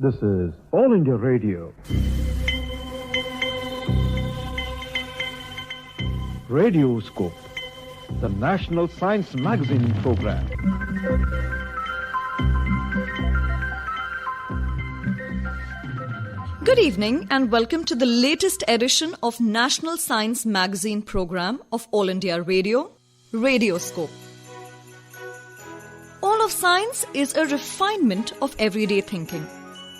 This is All India Radio. Radioscope, the National Science Magazine program. Good evening and welcome to the latest edition of National Science Magazine program of All India Radio, Radioscope. All of science is a refinement of everyday thinking.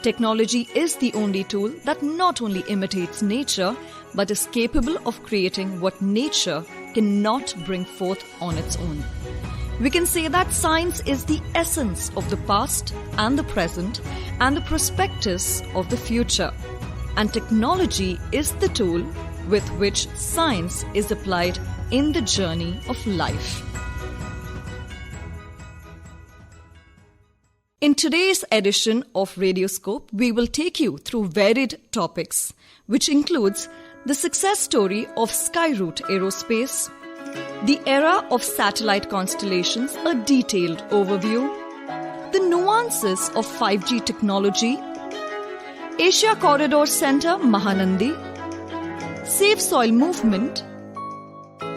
Technology is the only tool that not only imitates nature, but is capable of creating what nature cannot bring forth on its own. We can say that science is the essence of the past and the present and the prospectus of the future. And technology is the tool with which science is applied in the journey of life. In today's edition of Radioscope, we will take you through varied topics, which includes the success story of Skyroot Aerospace, the era of satellite constellations, a detailed overview, the nuances of 5G technology, Asia Corridor Center Mahanandi, Safe Soil Movement,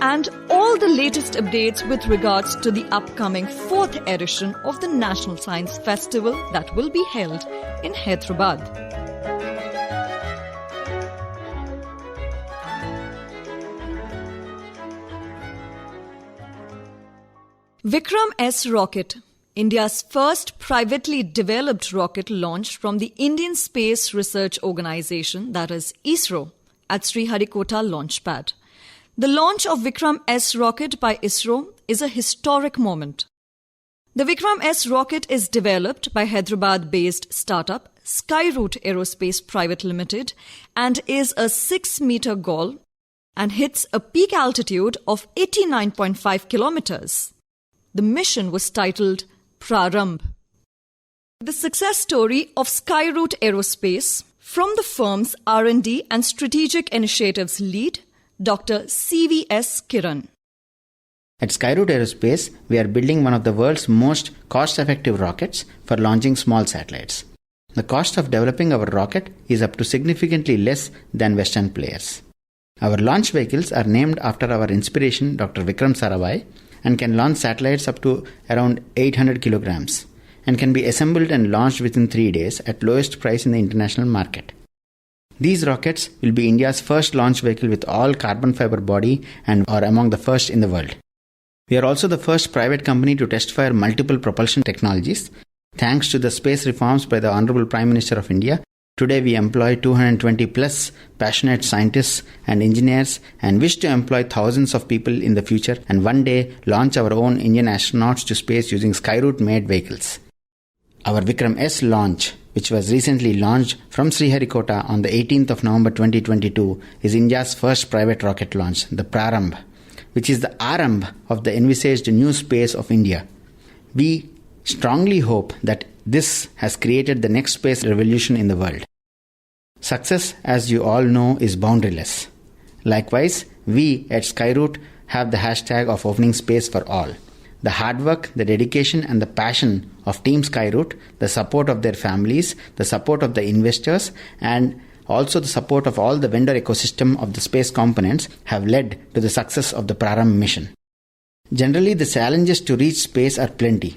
and all the latest updates with regards to the upcoming 4th edition of the National Science Festival that will be held in Hyderabad. Vikram S rocket, India's first privately developed rocket, launched from the Indian Space Research Organisation, that is ISRO, at Sriharikota Launchpad. The launch of Vikram S rocket by ISRO is a historic moment. The Vikram S rocket is developed by Hyderabad-based startup Skyroot Aerospace Private Limited and is a 6-meter goal and hits a peak altitude of 89.5 kilometers. The mission was titled Prarambh. The success story of Skyroot Aerospace from the firm's R&D and strategic initiatives lead, Dr.CVS Kiran. At Skyroot Aerospace, we are building one of the world's most cost-effective rockets for launching small satellites. The cost of developing our rocket is up to significantly less than Western players. Our launch vehicles are named after our inspiration, Dr. Vikram Sarabhai, and can launch satellites up to around 800 kilograms and can be assembled and launched within 3 days at lowest price in the international market. These rockets will be India's first launch vehicle with all carbon fiber body and are among the first in the world. We are also the first private company to test fire multiple propulsion technologies. Thanks to the space reforms by the Honorable Prime Minister of India, today we employ 220 plus passionate scientists and engineers and wish to employ thousands of people in the future and one day launch our own Indian astronauts to space using Skyroot-made vehicles. Our Vikram S launch, which was recently launched from Sriharikota on the 18th of November 2022, is India's first private rocket launch, the Prarambh, which is the Arambh of the envisaged new space of India. We strongly hope that this has created the next space revolution in the world. Success, as you all know, is boundaryless. Likewise, we at Skyroot have the hashtag of opening space for all. The hard work, the dedication and the passion of Team Skyroot, the support of their families, the support of the investors and also the support of all the vendor ecosystem of the space components have led to the success of the Prarambh mission. Generally, the challenges to reach space are plenty.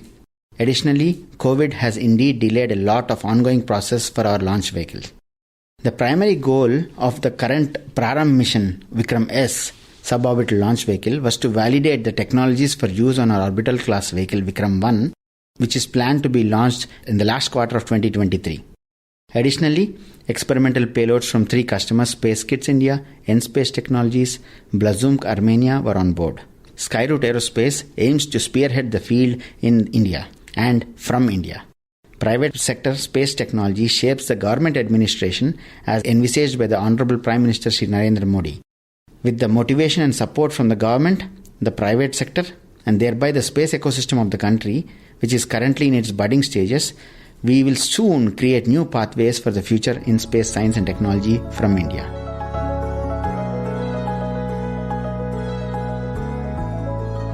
Additionally, COVID has indeed delayed a lot of ongoing process for our launch vehicles. The primary goal of the current Prarambh mission, Vikram S, suborbital launch vehicle, was to validate the technologies for use on our orbital class vehicle Vikram 1, which is planned to be launched in the last quarter of 2023. Additionally, experimental payloads from 3 customers, Space Kits India, N-Space Technologies, Blazumk Armenia were on board. Skyroot Aerospace aims to spearhead the field in India and from India. Private sector space technology shapes the government administration as envisaged by the Honorable Prime Minister Sri Narendra Modi. With the motivation and support from the government, the private sector, and thereby the space ecosystem of the country, which is currently in its budding stages, we will soon create new pathways for the future in space science and technology from India.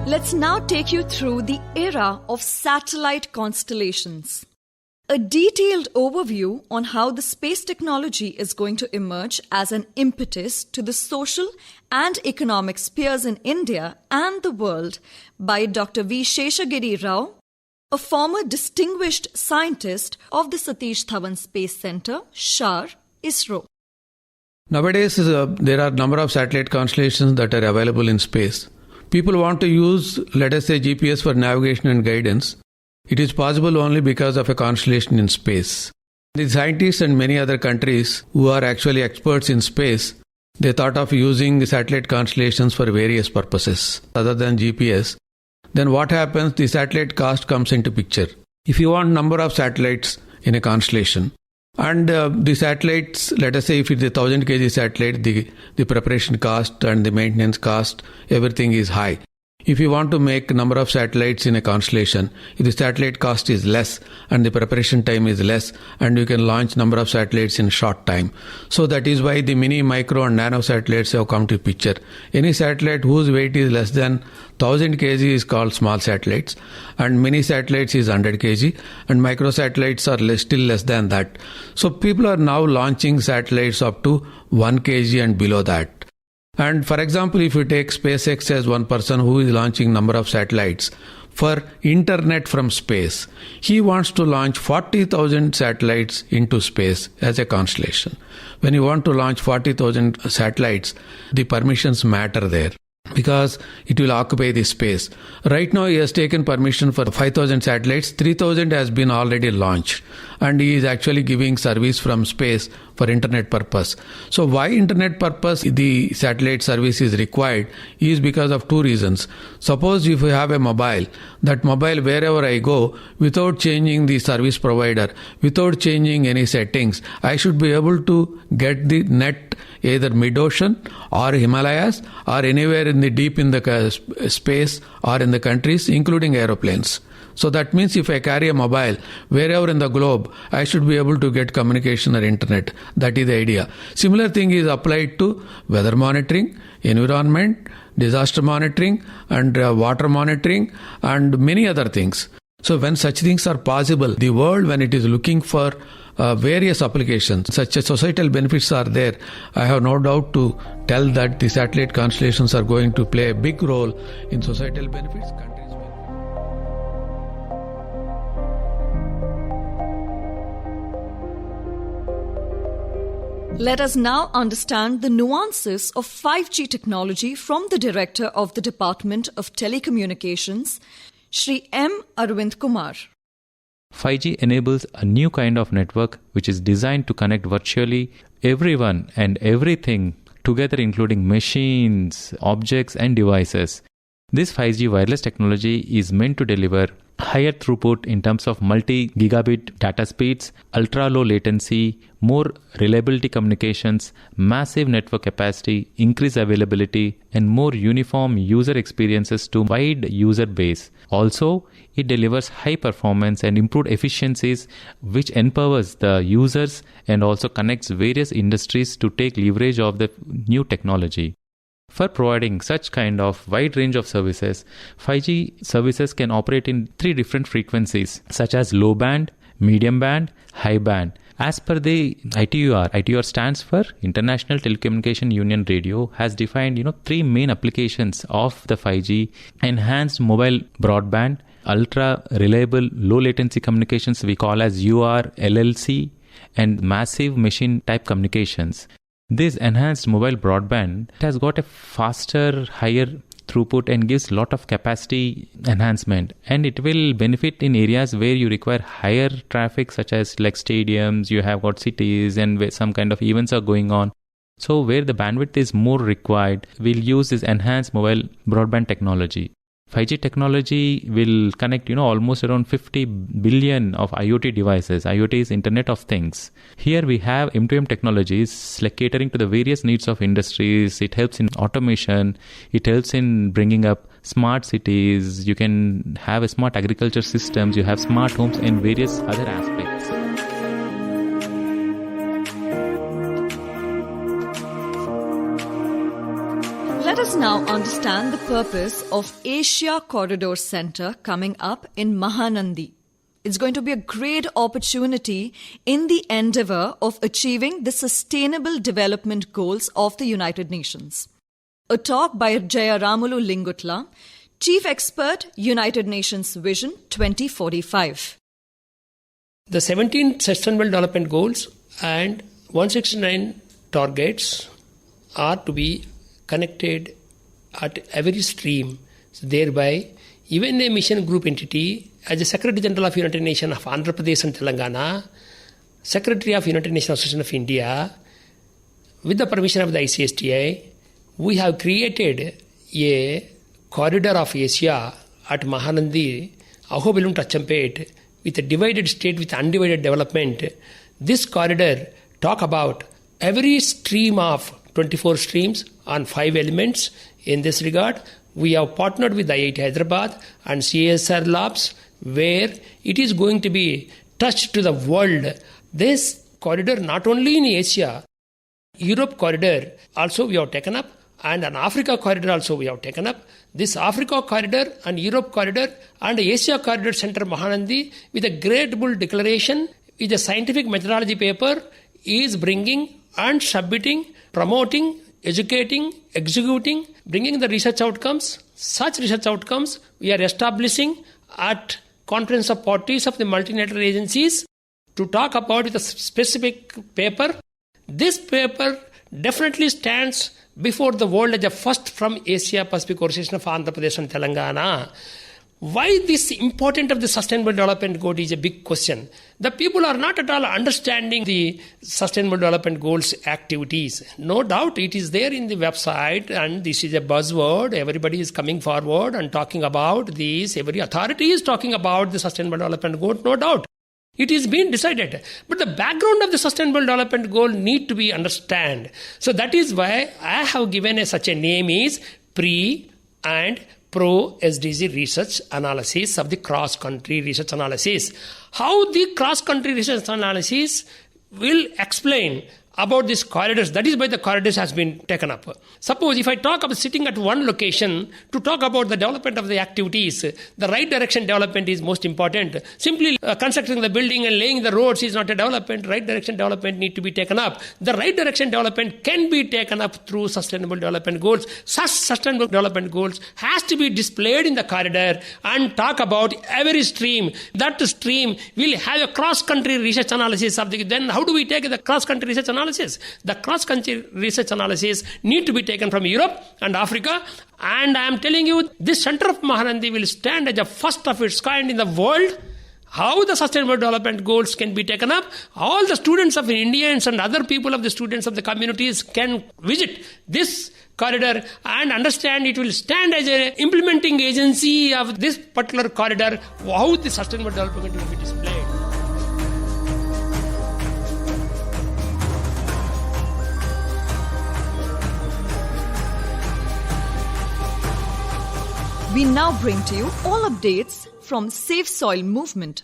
Let's now take you through the era of satellite constellations. A detailed overview on how the space technology is going to emerge as an impetus to the social and economic spheres in India and the world by Dr. V. Seshagiri Rao, a former distinguished scientist of the Satish Dhawan Space Centre, SHAR, ISRO. Nowadays, there are a number of satellite constellations that are available in space. People want to use, let us say, GPS for navigation and guidance. It is possible only because of a constellation in space. The scientists and many other countries who are actually experts in space, they thought of using satellite constellations for various purposes other than GPS. Then what happens? The satellite cost comes into picture. If you want number of satellites in a constellation, and the satellites, let us say if it's a 1000 kg satellite, the preparation cost and the maintenance cost, everything is high. If you want to make number of satellites in a constellation, if the satellite cost is less and the preparation time is less, and you can launch number of satellites in short time. So that is why the mini, micro and nano satellites have come to picture. Any satellite whose weight is less than 1000 kg is called small satellites, and mini satellites is 100 kg, and micro satellites are still less than that. So people are now launching satellites up to 1 kg and below that. And for example, if you take SpaceX as one person who is launching number of satellites for internet from space, he wants to launch 40,000 satellites into space as a constellation. When you want to launch 40,000 satellites, the permissions matter there, because it will occupy the space. Right now he has taken permission for 5,000 satellites, 3,000 has been already launched, and he is actually giving service from space for internet purpose. So why internet purpose the satellite service is required is because of two reasons. Suppose if you have a mobile, that mobile wherever I go, without changing the service provider, without changing any settings, I should be able to get the net either mid-ocean or Himalayas or anywhere in the deep in the space or in the countries, including aeroplanes. So that means if I carry a mobile wherever in the globe, I should be able to get communication or internet. That is the idea. Similar thing is applied to weather monitoring, environment, disaster monitoring, and water monitoring, and many other things. So when such things are possible, the world, when it is looking for various applications, such as societal benefits are there, I have no doubt to tell that the satellite constellations are going to play a big role in societal benefits. Let us now understand the nuances of 5G technology from the Director of the Department of Telecommunications, Sri M Arvind Kumar. 5G enables a new kind of network which is designed to connect virtually everyone and everything together, including machines, objects and devices. This 5G wireless technology is meant to deliver higher throughput in terms of multi-gigabit data speeds, ultra-low latency, more reliability communications, massive network capacity, increased availability, and more uniform user experiences to wide user base. Also, it delivers high performance and improved efficiencies, which empowers the users and also connects various industries to take leverage of the new technology. For providing such kind of wide range of services, 5G services can operate in 3 different frequencies, such as low band, medium band, high band. As per the ITUR stands for International Telecommunication Union Radio, has defined 3 main applications of the 5G: enhanced mobile broadband, ultra reliable low latency communications we call as URLLC, and massive machine type communications. This enhanced mobile broadband has got a faster, higher throughput and gives lot of capacity enhancement, and it will benefit in areas where you require higher traffic, such as like stadiums, you have got cities and where some kind of events are going on. So where the bandwidth is more required, we'll use this enhanced mobile broadband technology. 5G technology will connect, almost around 50 billion of IoT devices. IoT is Internet of Things. Here we have M2M technologies like catering to the various needs of industries. It helps in automation. It helps in bringing up smart cities. You can have a smart agriculture systems. You have smart homes and various other aspects. Let us now understand the purpose of Asia Corridor Centre coming up in Mahanandi. It's going to be a great opportunity in the endeavour of achieving the Sustainable Development Goals of the United Nations. A talk by Jayaramulu Lingutla, Chief Expert, United Nations Vision 2045. The 17 Sustainable Development Goals and 169 targets are to be connected at every stream. So thereby, even a mission group entity, as the Secretary General of United Nations of Andhra Pradesh and Telangana, Secretary of United Nations Association of India, with the permission of the ICSTI, we have created a corridor of Asia at Mahanandi, Ahobilum Tachampet, with a divided state with undivided development. This corridor talk about every stream of 24 streams on 5 elements. In this regard, we have partnered with IIT Hyderabad and CSR Labs, where it is going to be touched to the world. This corridor not only in Asia, Europe corridor also we have taken up, and an Africa corridor also we have taken up. This Africa corridor and Europe corridor and Asia corridor center Mahanandi, with a great bull declaration, with a scientific methodology paper, is bringing and submitting, promoting, educating, executing, bringing the research outcomes. Such research outcomes we are establishing at conference of parties of the multilateral agencies to talk about with a specific paper. This paper definitely stands before the world as a first from Asia Pacific Association of Andhra Pradesh and Telangana. Why this important of the Sustainable Development Goal is a big question. The people are not at all understanding the Sustainable Development Goals activities. No doubt it is there in the website and this is a buzzword. Everybody is coming forward and talking about this. Every authority is talking about the Sustainable Development Goal, no doubt. It is being decided. But the background of the Sustainable Development Goal need to be understood. So that is why I have given such a name is Pre and Pro SDG Research Analysis of the Cross-Country Research Analysis. How the cross-country research analysis will explain about these corridors. That is why the corridors has been taken up. Suppose if I talk about sitting at one location to talk about the development of the activities, the right direction development is most important. Simply constructing the building and laying the roads is not a development. Right direction development need to be taken up. The right direction development can be taken up through Sustainable Development Goals. Such Sustainable Development Goals has to be displayed in the corridor and talk about every stream. That stream will have a cross-country research analysis of the. Then how do we take the cross-country research analysis? The cross-country research analysis need to be taken from Europe and Africa, and I am telling you, this center of Mahanandi will stand as a first of its kind in the world. How the Sustainable Development Goals can be taken up, all the students of Indians and other people of the students of the communities can visit this corridor and understand it will stand as an implementing agency of this particular corridor, how the Sustainable Development will be displayed. We now bring to you all updates from Safe Soil Movement,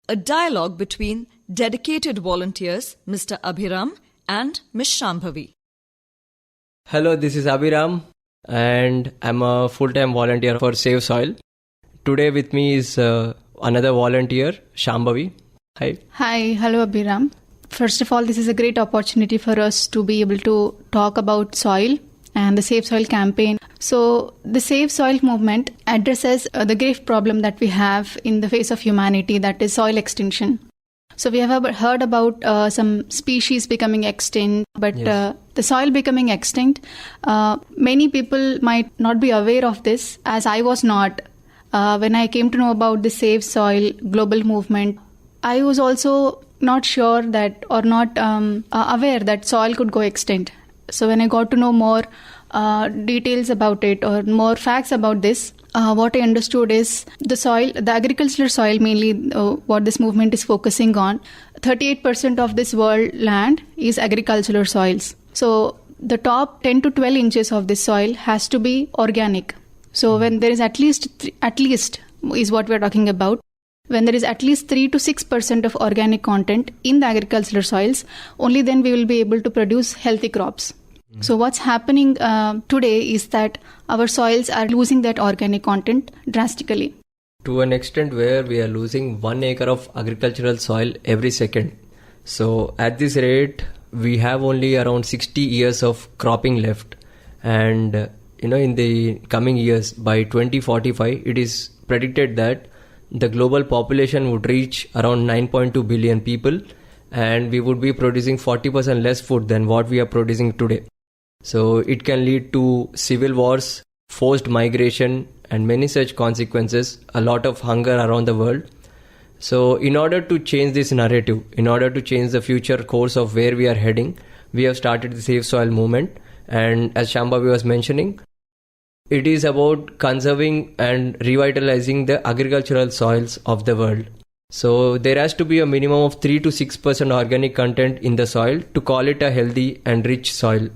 a dialogue between dedicated volunteers Mr. Abhiram and Ms. Shambavi. Hello, this is Abhiram and I'm a full-time volunteer for Save Soil. Today with me is another volunteer, Shambavi. Hi. Hi, hello Abhiram. First of all, this is a great opportunity for us to be able to talk about soil and the Save Soil campaign. So the Save Soil movement addresses the grave problem that we have in the face of humanity, that is soil extinction. So we have heard about some species becoming extinct, but Yes. The soil becoming extinct, many people might not be aware of this, as I was not. When I came to know about the Save Soil global movement, I was also not sure that or not aware that soil could go extinct. So when I got to know more details about it or more facts about this, what I understood is the soil, the agricultural soil mainly, what this movement is focusing on, 38% of this world land is agricultural soils. So the top 10 to 12 inches of this soil has to be organic. So when there is at least is what we're talking about, when there is at least 3 to 6% of organic content in the agricultural soils, only then we will be able to produce healthy crops. So what's happening today is that our soils are losing that organic content drastically. to an extent where we are losing 1 acre of agricultural soil every second. So at this rate, we have only around 60 years of cropping left. And in the coming years, by 2045, it is predicted that the global population would reach around 9.2 billion people, and we would be producing 40% less food than what we are producing today. So it can lead to civil wars, forced migration, and many such consequences, a lot of hunger around the world. So in order to change this narrative, in order to change the future course of where we are heading, we have started the Save Soil movement. And as Shambavi was mentioning, it is about conserving and revitalizing the agricultural soils of the world. So there has to be a minimum of 3 to 6% organic content in the soil to call it a healthy and rich soil.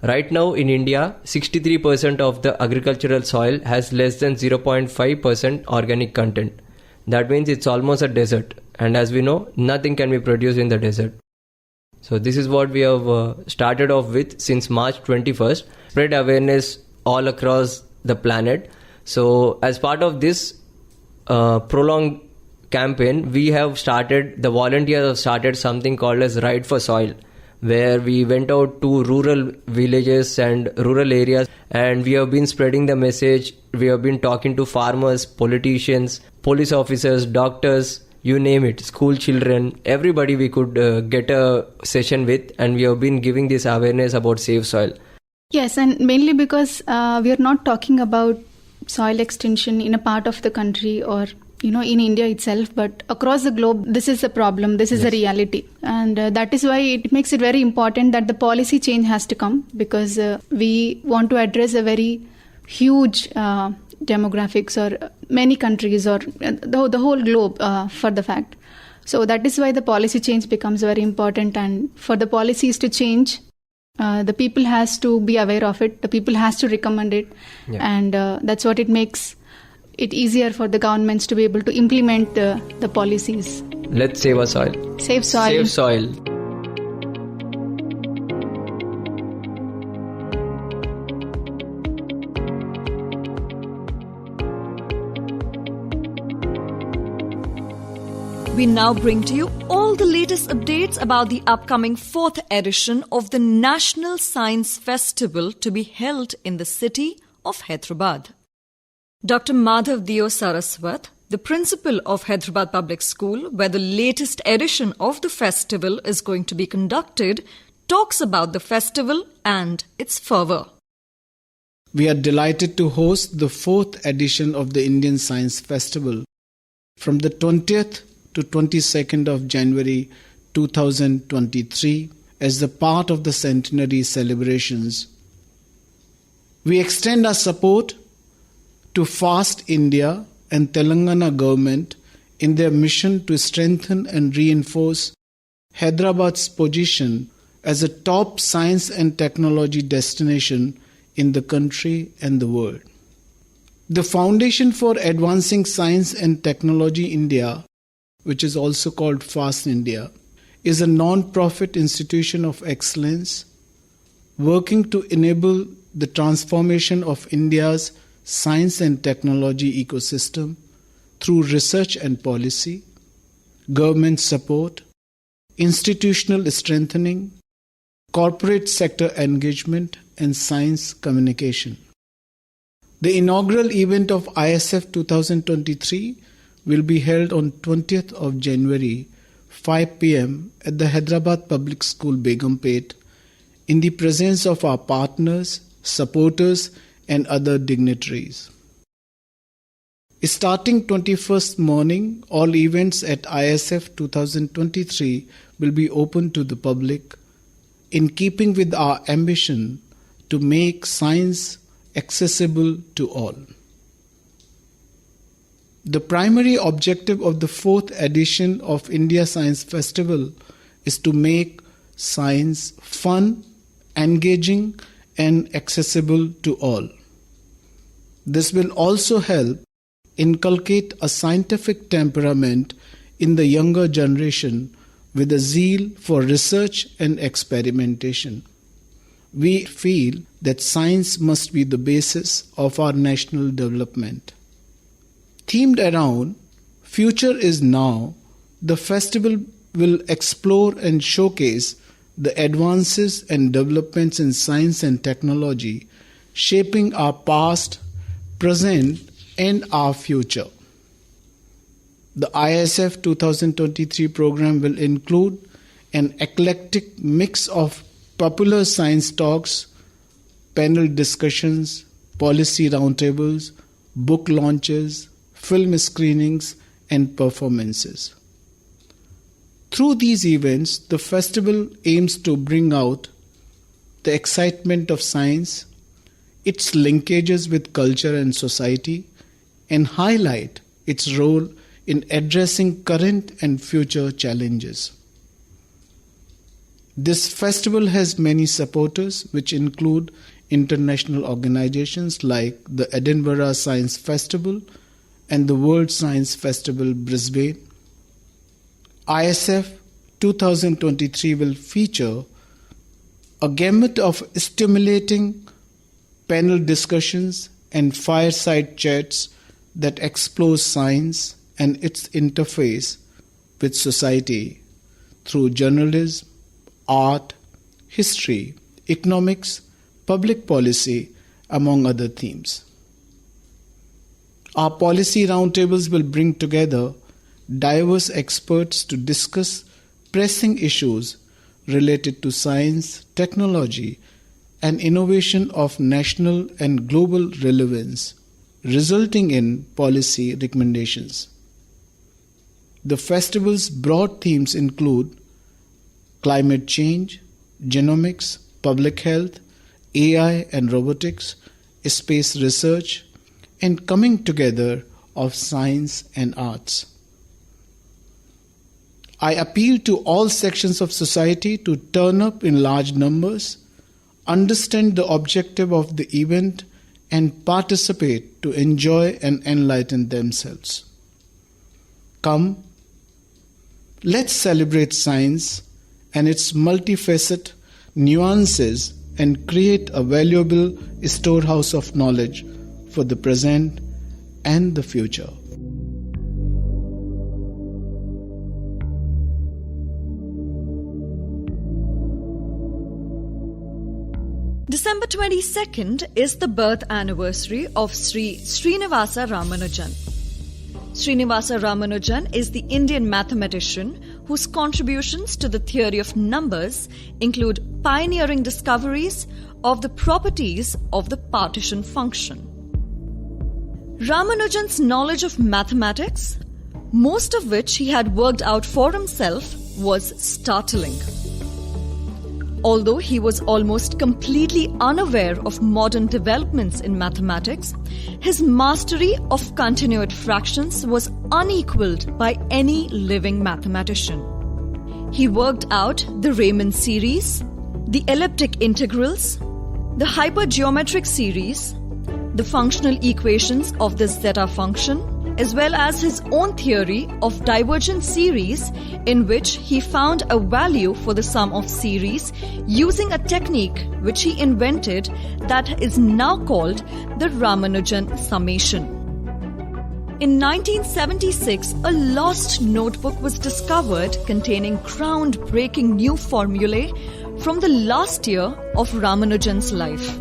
Right now in India, 63% of the agricultural soil has less than 0.5% organic content. That means it's almost a desert. And as we know, nothing can be produced in the desert. So this is what we have started off with since March 21st. Spread awareness all across the planet. So as part of this prolonged campaign, the volunteers have started something called as Ride for Soil, where we went out to rural villages and rural areas, and we have been spreading the message. We have been talking to farmers, politicians, police officers, doctors, you name it, school children, everybody we could get a session with, and we have been giving this awareness about Save Soil. Yes, and mainly because we are not talking about soil extension in a part of the country or in India itself, but across the globe, this is a problem, this is a reality. And that is why it makes it very important that the policy change has to come, because we want to address a very huge demographics or many countries or the whole globe for the fact. So that is why the policy change becomes very important, and for the policies to change, the people has to be aware of it, the people has to recommend it, and that's what it makes it easier for the governments to be able to implement the policies. Let's save our soil. Save soil. Save soil. We now bring to you all the latest updates about the upcoming 4th edition of the National Science Festival to be held in the city of Hyderabad. Dr. Madhav Saraswat, the principal of Hyderabad Public School, where the latest edition of the festival is going to be conducted, talks about the festival and its fervour. We are delighted to host the 4th edition of the Indian Science Festival from the 20th to 22nd of January 2023 as the part of the centenary celebrations. We extend our support to FAST India and Telangana government in their mission to strengthen and reinforce Hyderabad's position as a top science and technology destination in the country and the world. The Foundation for Advancing Science and Technology India, which is also called FAST India, is a non-profit institution of excellence working to enable the transformation of India's science and technology ecosystem through research and policy, government support, institutional strengthening, corporate sector engagement, and science communication. The inaugural event of ISF 2023 will be held on 20th of January, 5 p.m. at the Hyderabad Public School, Begumpet, in the presence of our partners, supporters, and other dignitaries. Starting 21st morning, all events at ISF 2023 will be open to the public, in keeping with our ambition to make science accessible to all. The primary objective of the 4th edition of India Science Festival is to make science fun, engaging, and accessible to all. This will also help inculcate a scientific temperament in the younger generation with a zeal for research and experimentation. We feel that science must be the basis of our national development. Themed around Future is Now, the festival will explore and showcase the advances and developments in science and technology shaping our past, present, and our future. The ISF 2023 program will include an eclectic mix of popular science talks, panel discussions, policy roundtables, book launches, film screenings, and performances. Through these events, the festival aims to bring out the excitement of science, its linkages with culture and society, and highlight its role in addressing current and future challenges. This festival has many supporters, which include international organizations like the Edinburgh Science Festival and the World Science Festival Brisbane. ISF 2023 will feature a gamut of stimulating panel discussions and fireside chats that explore science and its interface with society through journalism, art, history, economics, public policy, among other themes. Our policy roundtables will bring together diverse experts to discuss pressing issues related to science, technology, and innovation of national and global relevance, resulting in policy recommendations. The festival's broad themes include climate change, genomics, public health, AI and robotics, space research, and coming together of science and arts. I appeal to all sections of society to turn up in large numbers, understand the objective of the event, and participate to enjoy and enlighten themselves. Come, let's celebrate science and its multifaceted nuances and create a valuable storehouse of knowledge for the present and the future. December 22nd is the birth anniversary of Sri Srinivasa Ramanujan. Srinivasa Ramanujan is the Indian mathematician whose contributions to the theory of numbers include pioneering discoveries of the properties of the partition function. Ramanujan's knowledge of mathematics, most of which he had worked out for himself, was startling. Although he was almost completely unaware of modern developments in mathematics, his mastery of continuate fractions was unequaled by any living mathematician. He worked out the Riemann series, the elliptic integrals, the hypergeometric series, the functional equations of the zeta function, as well as his own theory of divergent series, in which he found a value for the sum of series using a technique which he invented that is now called the Ramanujan summation. In 1976, a lost notebook was discovered containing groundbreaking new formulae from the last year of Ramanujan's life.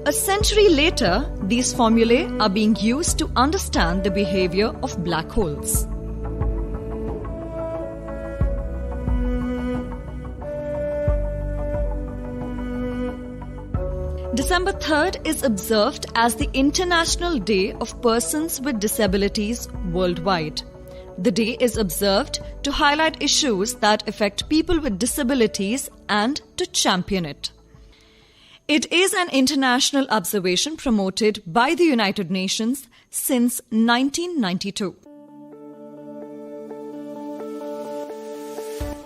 A century later, these formulae are being used to understand the behavior of black holes. December 3rd is observed as the International Day of Persons with Disabilities worldwide. The day is observed to highlight issues that affect people with disabilities and to champion it. It is an international observation promoted by the United Nations since 1992.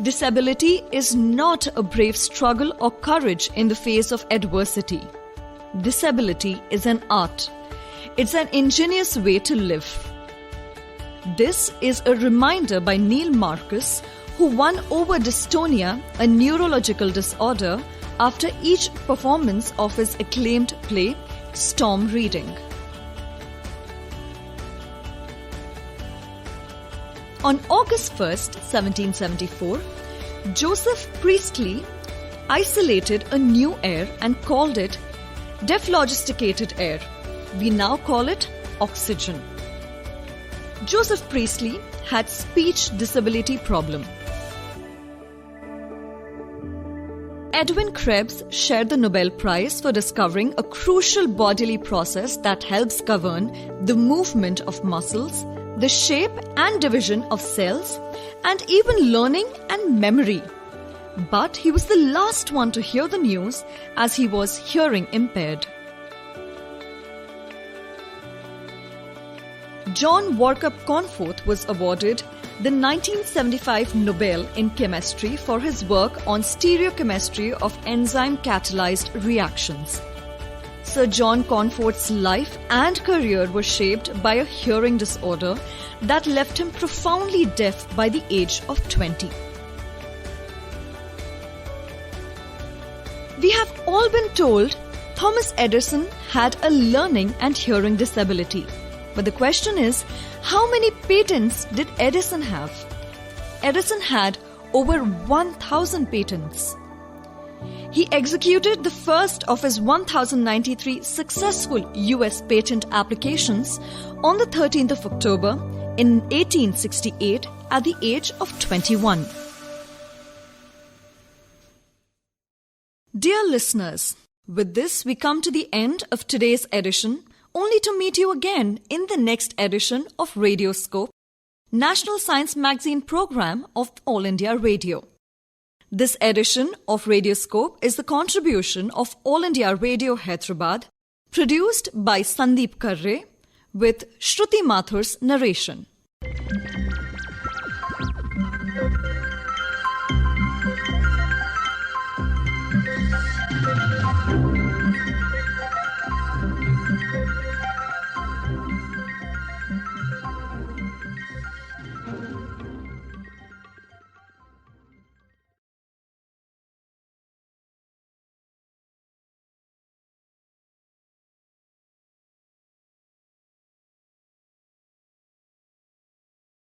Disability is not a brave struggle or courage in the face of adversity. Disability is an art. It's an ingenious way to live. This is a reminder by Neil Marcus, who won over dystonia, a neurological disorder, after each performance of his acclaimed play, Storm Reading. On August 1st, 1774, Joseph Priestley isolated a new air and called it dephlogisticated air. We now call it oxygen. Joseph Priestley had speech disability problem. Edwin Krebs shared the Nobel Prize for discovering a crucial bodily process that helps govern the movement of muscles, the shape and division of cells, and even learning and memory. But he was the last one to hear the news as he was hearing impaired. John Workup Cornforth was awarded the 1975 Nobel in Chemistry for his work on stereochemistry of enzyme-catalyzed reactions. Sir John Cornforth's life and career were shaped by a hearing disorder that left him profoundly deaf by the age of 20. We have all been told Thomas Edison had a learning and hearing disability. But the question is, how many patents did Edison have? Edison had over 1,000 patents. He executed the first of his 1,093 successful US patent applications on the 13th of October in 1868 at the age of 21. Dear listeners, with this we come to the end of today's edition, only to meet you again in the next edition of Radioscope, National Science Magazine program of All India Radio. This edition of Radioscope is the contribution of All India Radio Hyderabad, produced by Sandeep Karre, with Shruti Mathur's narration.